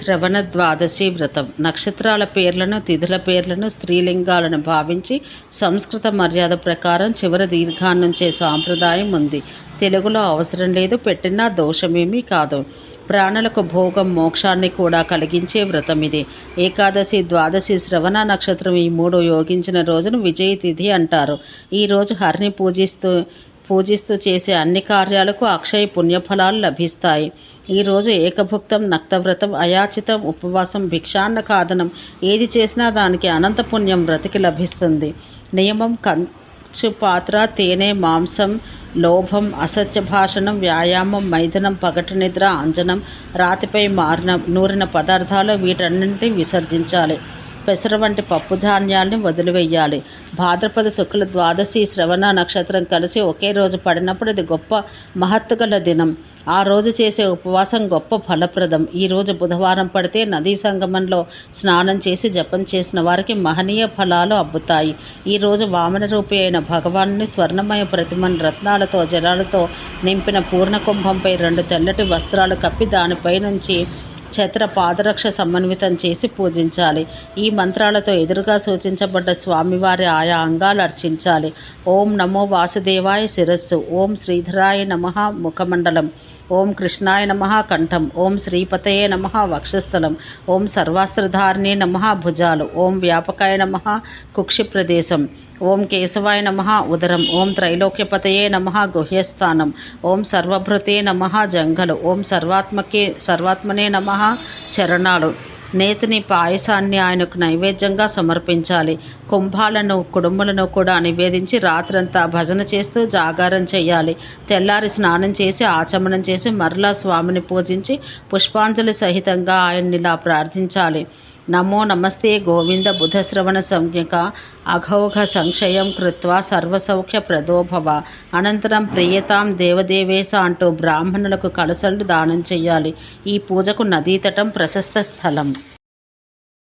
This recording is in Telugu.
శ్రవణ ద్వాదశి వ్రతం. నక్షత్రాల పేర్లను, తిథుల పేర్లను స్త్రీలింగాలను భావించి సంస్కృత మర్యాద ప్రకారం చివరి దీర్ఘాన్నుంచే సాంప్రదాయం ఉంది. తెలుగులో అవసరం లేదు, పెట్టినా దోషమేమీ కాదు. ప్రాణులకు భోగం, మోక్షాన్ని కూడా కలిగించే వ్రతం ఇది. ఏకాదశి, ద్వాదశి, శ్రవణ నక్షత్రం ఈ మూడు యోగించిన రోజును విజయ తిథి అంటారు. ఈ రోజు హరిని పూజిస్తూ చేసే అన్ని కార్యాలకు అక్షయ పుణ్యఫలాలు లభిస్తాయి. ఈరోజు ఏకభుక్తం, నక్తవ్రతం, అయాచితం, ఉపవాసం, భిక్షాన్న కాదనం ఏది చేసినా దానికి అనంత పుణ్యం వ్రతికి లభిస్తుంది. నియమం: కంచు పాత్ర, తేనె, మాంసం, లోభం, అసత్య భాషణం, వ్యాయామం, మైథునం, పగటి నిద్ర, అంజనం, రాతిపై నూరిన పదార్థాలు వీటన్నింటినీ విసర్జించాలి. పెసర వంటి పప్పు ధాన్యాల్ని వదిలివేయాలి. భాద్రపద శుక్ల ద్వాదశి, శ్రవణ నక్షత్రం కలిసి ఒకే రోజు పడినప్పుడు ఇది గొప్ప మహత్తు గల దినం. ఆ రోజు చేసే ఉపవాసం గొప్ప ఫలప్రదం. ఈ రోజు బుధవారం పడితే నదీ సంగమంలో స్నానం చేసి జపం చేసిన వారికి మహనీయ ఫలాలు అబ్బుతాయి. ఈ రోజు వామన రూపి అయిన భగవానుని స్వర్ణమయ ప్రతిమను రత్నాలతో, జలాలతో నింపిన పూర్ణ కుంభంపై 2 తెల్లటి వస్త్రాలు కప్పి దానిపై నుంచి ఛత్ర పాదరక్ష సమన్వితం చేసి పూజించాలి. ఈ మంత్రాలతో ఎదురుగా సూచించబడ్డ స్వామివారి ఆయా అంగాలు అర్చించాలి. ఓం నమో వాసుదేవాయ శిరస్సు, ఓం శ్రీధరాయ నమః ముఖమండలం, ఓం కృష్ణాయ నమః కంఠం, ఓం శ్రీపతయే నమః వక్షస్థలం, ఓం సర్వాస్త్రధారిణే నమః భుజాలు, ఓం వ్యాపకాయ నమః కుక్షి ప్రదేశం, ఓం కేశవాయ నమః ఉదరం, ఓం త్రైలోక్యపతయే నమః గుహ్యస్థానం, ఓం సర్వభృతే నమః జంఘలు, ఓం సర్వాత్మనే నమః చరణాలు. నేతిని, పాయసాన్ని ఆయనకు నైవేద్యంగా సమర్పించాలి. కుంభాలను, కుడుములను కూడా నివేదించి రాత్రంతా భజన చేస్తూ జాగారం చేయాలి. తెల్లారి స్నానం చేసి ఆచమనం చేసి మరలా స్వామిని పూజించి పుష్పాంజలి సహితంగా ఆయన్నిలా ప్రార్థించాలి. నమో నమస్తే గోవింద బుధశ్రవణ సంజ్ఞక అఘౌఘ సంక్షయం కృత్వా సర్వసౌఖ్య ప్రదోభవ. అనంతరం ప్రియతాం దేవదేవేశ అంటూ బ్రాహ్మణులకు కలసలు దానం చెయ్యాలి. ఈ పూజకు నదీతటం ప్రశస్త స్థలం.